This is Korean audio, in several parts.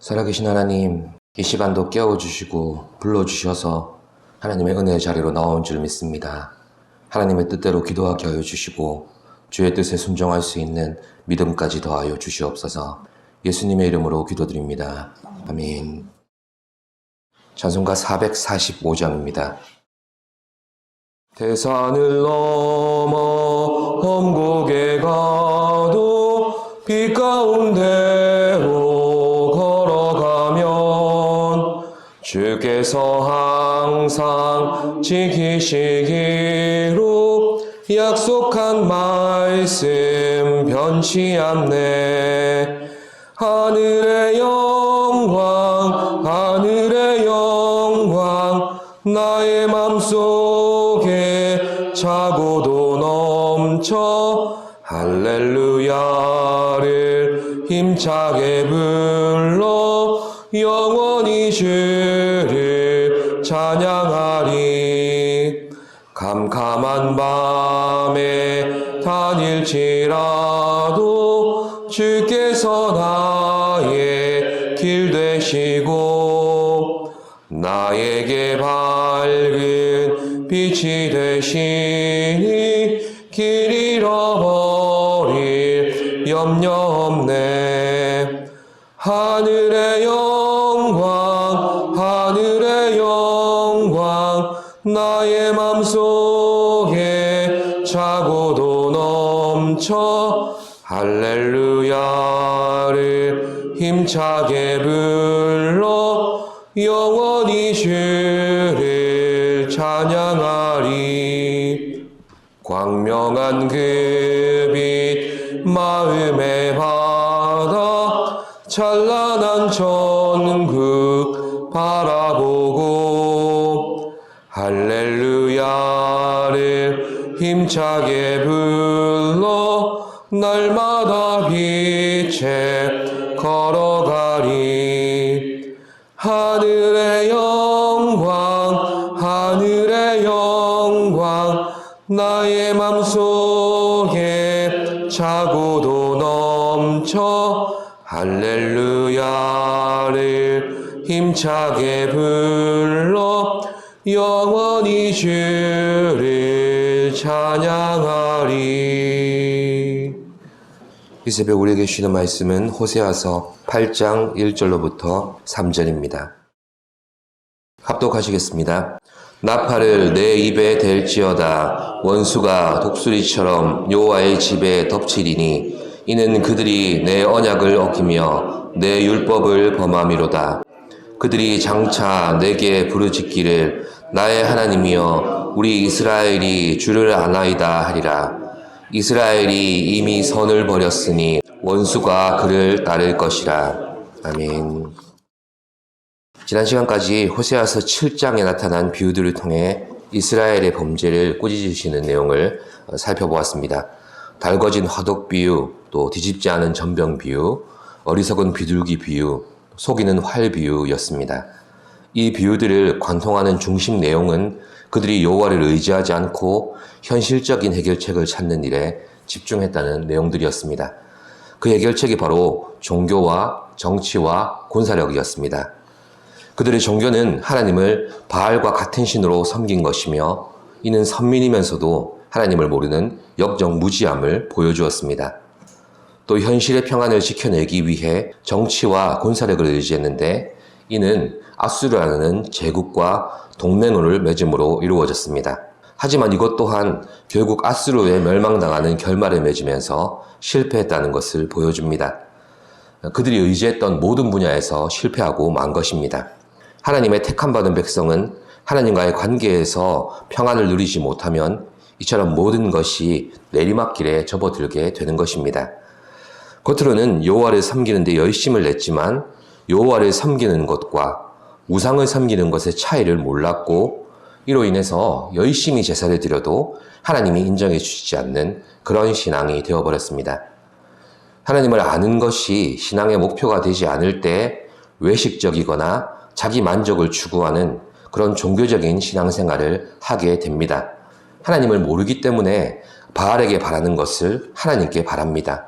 살아계신 하나님, 이 시간도 깨워주시고 불러주셔서 하나님의 은혜의 자리로 나온 줄 믿습니다. 하나님의 뜻대로 기도하게 하여 주시고 주의 뜻에 순종할 수 있는 믿음까지 더하여 주시옵소서. 예수님의 이름으로 기도드립니다. 아멘. 찬송가 445장입니다. 대산을 넘어 험곡에 가도 빛 가운데로 주께서 항상 지키시기로 약속한 말씀 변치 않네. 하늘의 영광 나의 맘속에 차고도 넘쳐 할렐루야를 힘차게 불러 영원히 주를 찬양하리. 캄캄한 밤에 다닐지라도 주께서 나의 길 되시고 나에게 밝은 빛이 되시니 길 잃어버릴 염려 없네. 하늘의 영광 나의 맘속에 차고도 넘쳐 할렐루야를 힘차게 불러 영원히 주를 찬양하리. 광명한 그 빛 마음에 받아 찬란한 천국 바라보고 할렐루야를 힘차게 불러 날마다 빛에 걸어가리. 하늘의 영광 나의 맘속에 차고도 넘쳐 할렐루야를 힘차게 불러 영원히 주를 찬양하리. 이 새벽 우리에게 주시는 말씀은 호세아서 8장 1절로부터 3절입니다. 합독하시겠습니다. 나팔을 내 입에 댈지어다. 원수가 독수리처럼 여호와의 집에 덮치리니 이는 그들이 내 언약을 어기며 내 율법을 범함이로다. 그들이 장차 내게 부르짖기를 나의 하나님이여 우리 이스라엘이 주를 아나이다 하리라. 이스라엘이 이미 선을 버렸으니 원수가 그를 따를 것이라. 아멘. 지난 시간까지 호세아서 7장에 나타난 비유들을 통해 이스라엘의 범죄를 꾸짖으시는 내용을 살펴보았습니다. 달궈진 화덕 비유, 또 뒤집지 않은 전병 비유, 어리석은 비둘기 비유, 속이는 활 비유였습니다. 이 비유들을 관통하는 중심 내용은 그들이 여호와를 의지하지 않고 현실적인 해결책을 찾는 일에 집중했다는 내용들이었습니다. 그 해결책이 바로 종교와 정치와 군사력이었습니다. 그들의 종교는 하나님을 바알과 같은 신으로 섬긴 것이며 이는 선민이면서도 하나님을 모르는 역적 무지함을 보여주었습니다. 또 현실의 평안을 지켜내기 위해 정치와 군사력을 의지했는데 이는 아수르라는 제국과 동맹을 맺음으로 이루어졌습니다. 하지만 이것 또한 결국 아수르에 멸망당하는 결말을 맺으면서 실패했다는 것을 보여줍니다. 그들이 의지했던 모든 분야에서 실패하고 만 것입니다. 하나님의 택함받은 백성은 하나님과의 관계에서 평안을 누리지 못하면 이처럼 모든 것이 내리막길에 접어들게 되는 것입니다. 겉으로는 여호와를 섬기는 데 열심을 냈지만 여호와를 섬기는 것과 우상을 섬기는 것의 차이를 몰랐고 이로 인해서 열심히 제사를 드려도 하나님이 인정해 주시지 않는 그런 신앙이 되어버렸습니다. 하나님을 아는 것이 신앙의 목표가 되지 않을 때 외식적이거나 자기 만족을 추구하는 그런 종교적인 신앙생활을 하게 됩니다. 하나님을 모르기 때문에 바알에게 바라는 것을 하나님께 바랍니다.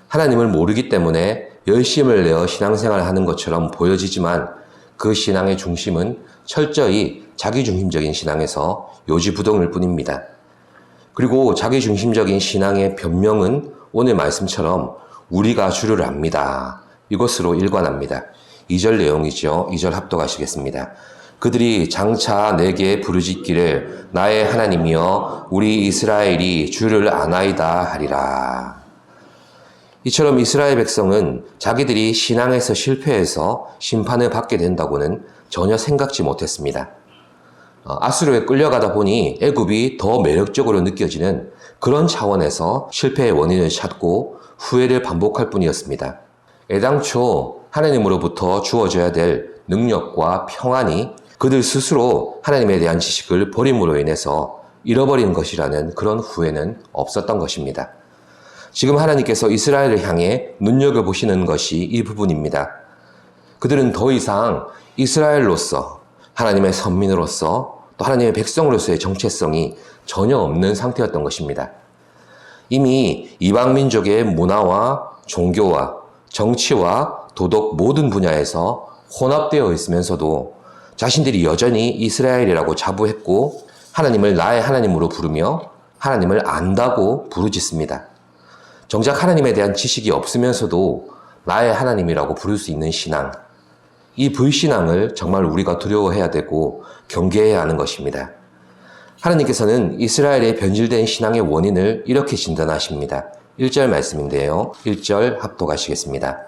하나님을 모르기 때문에 열심을 내어 신앙생활을 하는 것처럼 보여지지만 그 신앙의 중심은 철저히 자기중심적인 신앙에서 요지부동일 뿐입니다. 그리고 자기중심적인 신앙의 변명은 오늘 말씀처럼 우리가 주를 압니다. 이것으로 일관합니다. 2절 내용이죠. 2절 합독하시겠습니다. 그들이 장차 내게 부르짖기를 나의 하나님이여 우리 이스라엘이 주를 아나이다 하리라. 이처럼 이스라엘 백성은 자기들이 신앙에서 실패해서 심판을 받게 된다고는 전혀 생각지 못했습니다. 아수르에 끌려가다 보니 애굽이 더 매력적으로 느껴지는 그런 차원에서 실패의 원인을 찾고 후회를 반복할 뿐이었습니다. 애당초 하나님으로부터 주어져야 될 능력과 평안이 그들 스스로 하나님에 대한 지식을 버림으로 인해서 잃어버린 것이라는 그런 후회는 없었던 것입니다. 지금 하나님께서 이스라엘을 향해 눈여겨보시는 것이 이 부분입니다. 그들은 더 이상 이스라엘로서 하나님의 선민으로서 또 하나님의 백성으로서의 정체성이 전혀 없는 상태였던 것입니다. 이미 이방 민족의 문화와 종교와 정치와 도덕 모든 분야에서 혼합되어 있으면서도 자신들이 여전히 이스라엘이라고 자부했고 하나님을 나의 하나님으로 부르며 하나님을 안다고 부르짖습니다. 정작 하나님에 대한 지식이 없으면서도 나의 하나님이라고 부를 수 있는 신앙, 이 불신앙을 정말 우리가 두려워해야 되고 경계해야 하는 것입니다. 하나님께서는 이스라엘의 변질된 신앙의 원인을 이렇게 진단하십니다. 1절 말씀인데요. 1절 합독하시겠습니다.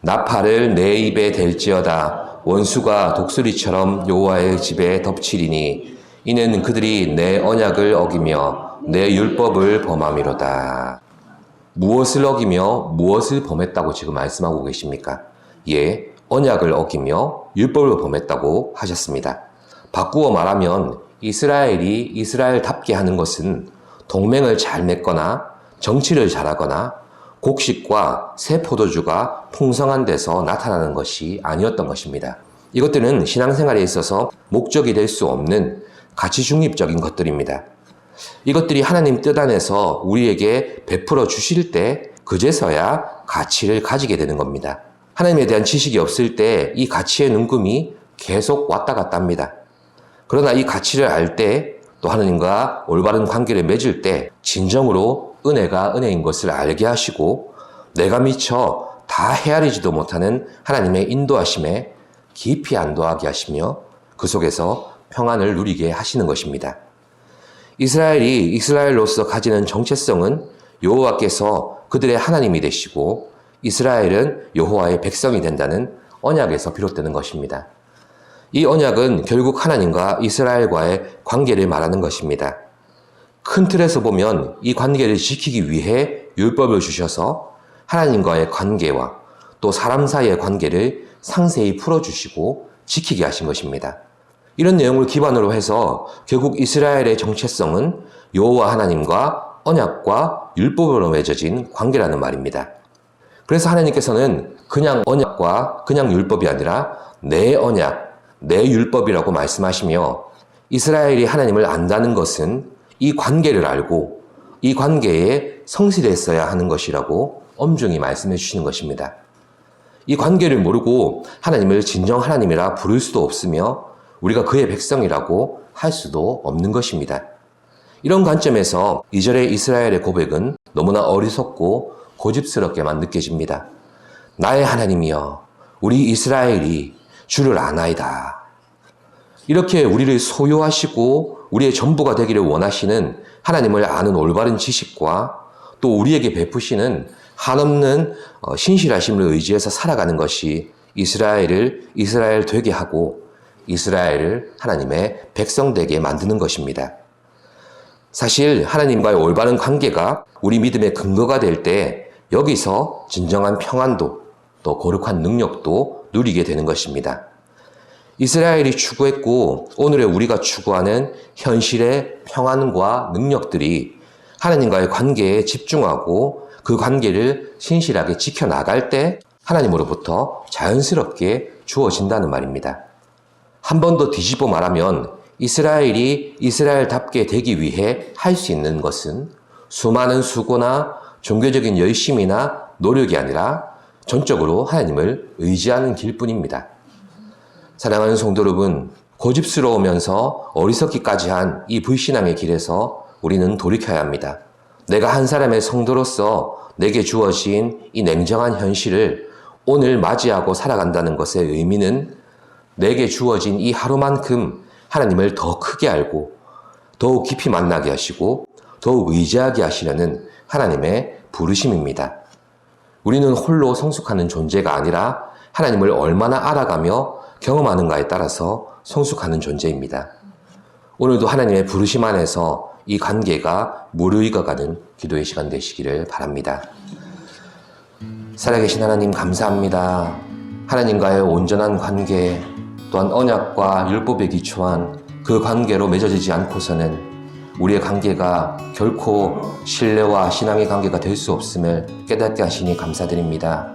나팔을 내 입에 댈지어다 원수가 독수리처럼 여호와의 집에 덮치리니 이는 그들이 내 언약을 어기며 내 율법을 범함이로다. 무엇을 어기며 무엇을 범했다고 지금 말씀하고 계십니까? 예, 언약을 어기며 율법을 범했다고 하셨습니다. 바꾸어 말하면 이스라엘이 이스라엘답게 하는 것은 동맹을 잘 맺거나 정치를 잘하거나 곡식과 새 포도주가 풍성한 데서 나타나는 것이 아니었던 것입니다. 이것들은 신앙생활에 있어서 목적이 될 수 없는 가치 중립적인 것들입니다. 이것들이 하나님 뜻 안에서 우리에게 베풀어 주실 때 그제서야 가치를 가지게 되는 겁니다. 하나님에 대한 지식이 없을 때 이 가치의 눈금이 계속 왔다 갔다 합니다. 그러나 이 가치를 알 때 또 하나님과 올바른 관계를 맺을 때 진정으로 은혜가 은혜인 것을 알게 하시고 내가 미처 다 헤아리지도 못하는 하나님의 인도하심에 깊이 안도하게 하시며 그 속에서 평안을 누리게 하시는 것입니다. 이스라엘이 이스라엘로서 가지는 정체성은 여호와께서 그들의 하나님이 되시고 이스라엘은 여호와의 백성이 된다는 언약에서 비롯되는 것입니다. 이 언약은 결국 하나님과 이스라엘과의 관계를 말하는 것입니다. 큰 틀에서 보면 이 관계를 지키기 위해 율법을 주셔서 하나님과의 관계와 또 사람 사이의 관계를 상세히 풀어주시고 지키게 하신 것입니다. 이런 내용을 기반으로 해서 결국 이스라엘의 정체성은 여호와 하나님과 언약과 율법으로 맺어진 관계라는 말입니다. 그래서 하나님께서는 그냥 언약과 그냥 율법이 아니라 내 언약, 내 율법이라고 말씀하시며 이스라엘이 하나님을 안다는 것은 이 관계를 알고 이 관계에 성실했어야 하는 것이라고 엄중히 말씀해 주시는 것입니다. 이 관계를 모르고 하나님을 진정 하나님이라 부를 수도 없으며 우리가 그의 백성이라고 할 수도 없는 것입니다. 이런 관점에서 2절의 이스라엘의 고백은 너무나 어리석고 고집스럽게만 느껴집니다. 나의 하나님이여 우리 이스라엘이 주를 아나이다. 이렇게 우리를 소유하시고 우리의 전부가 되기를 원하시는 하나님을 아는 올바른 지식과 또 우리에게 베푸시는 한없는 신실하심을 의지해서 살아가는 것이 이스라엘을 이스라엘 되게 하고 이스라엘을 하나님의 백성 되게 만드는 것입니다. 사실 하나님과의 올바른 관계가 우리 믿음의 근거가 될 때 여기서 진정한 평안도 또 거룩한 능력도 누리게 되는 것입니다. 이스라엘이 추구했고 오늘의 우리가 추구하는 현실의 평안과 능력들이 하나님과의 관계에 집중하고 그 관계를 신실하게 지켜나갈 때 하나님으로부터 자연스럽게 주어진다는 말입니다. 한 번 더 뒤집어 말하면 이스라엘이 이스라엘답게 되기 위해 할 수 있는 것은 수많은 수고나 종교적인 열심이나 노력이 아니라 전적으로 하나님을 의지하는 길뿐입니다. 사랑하는 성도 여러분, 고집스러우면서 어리석기까지 한 이 불신앙의 길에서 우리는 돌이켜야 합니다. 내가 한 사람의 성도로서 내게 주어진 이 냉정한 현실을 오늘 맞이하고 살아간다는 것의 의미는 내게 주어진 이 하루만큼 하나님을 더 크게 알고 더욱 깊이 만나게 하시고 더욱 의지하게 하시려는 하나님의 부르심입니다. 우리는 홀로 성숙하는 존재가 아니라 하나님을 얼마나 알아가며 경험하는가에 따라서 성숙하는 존재입니다. 오늘도 하나님의 부르심 안에서 이 관계가 무르익어가는 기도의 시간 되시기를 바랍니다. 살아계신 하나님 감사합니다. 하나님과의 온전한 관계 또한 언약과 율법에 기초한 그 관계로 맺어지지 않고서는 우리의 관계가 결코 신뢰와 신앙의 관계가 될 수 없음을 깨닫게 하시니 감사드립니다.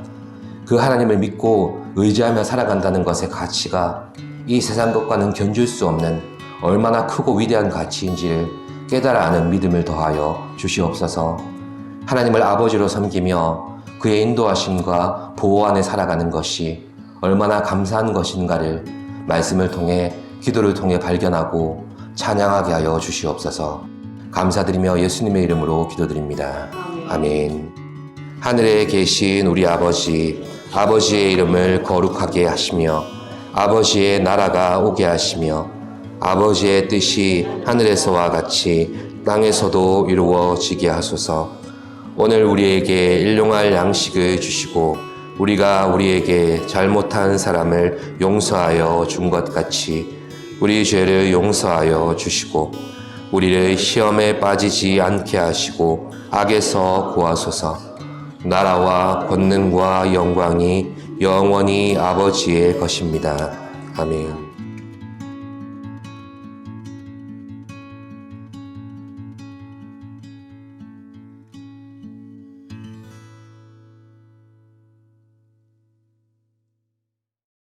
그 하나님을 믿고 의지하며 살아간다는 것의 가치가 이 세상 것과는 견줄 수 없는 얼마나 크고 위대한 가치인지를 깨달아 아는 믿음을 더하여 주시옵소서. 하나님을 아버지로 섬기며 그의 인도하심과 보호 안에 살아가는 것이 얼마나 감사한 것인가를 말씀을 통해 기도를 통해 발견하고 찬양하게 하여 주시옵소서. 감사드리며 예수님의 이름으로 기도드립니다. 아멘. 하늘에 계신 우리 아버지, 아버지의 이름을 거룩하게 하시며 아버지의 나라가 오게 하시며 아버지의 뜻이 하늘에서와 같이 땅에서도 이루어지게 하소서. 오늘 우리에게 일용할 양식을 주시고 우리가 우리에게 잘못한 사람을 용서하여 준 것 같이 우리 죄를 용서하여 주시고 우리를 시험에 빠지지 않게 하시고 악에서 구하소서. 나라와 권능과 영광이 영원히 아버지의 것입니다. 아멘.